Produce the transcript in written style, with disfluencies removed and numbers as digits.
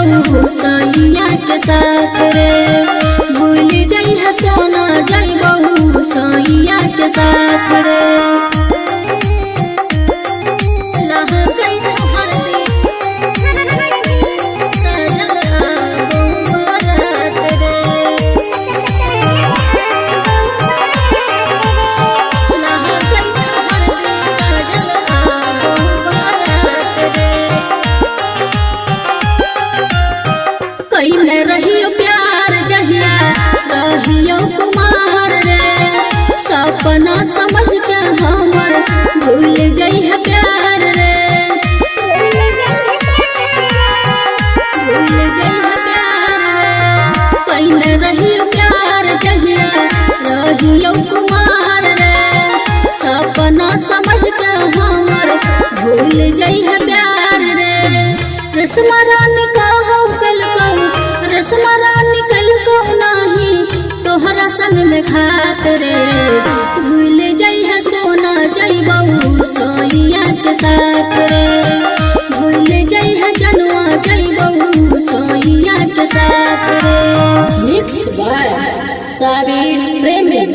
जइबहु सैया के साथ रे। भूल जइह सोना जइबहु सैया के साथ रे। कैले रहियो प्यार जहिया रहियो कुमार रे। सपना समझ के हमर भूल जइह प्यार रे। भूल जइह प्यार रे। कैले रहियो प्यार जहिया रहियो कुमार रे। सपना समझ के हमर भूल जइह प्यार रे। रेशमा रानी कहौ कलकौ रेशमा रानी कलकौ नाही तोहरा संग में खात रे। भूल जइह सोना जइबहु सैया के साथ रे। भूल जइह जनुआ जइबहु सैया के साथ रे। मिक्स बाय साबिर प्रेमी।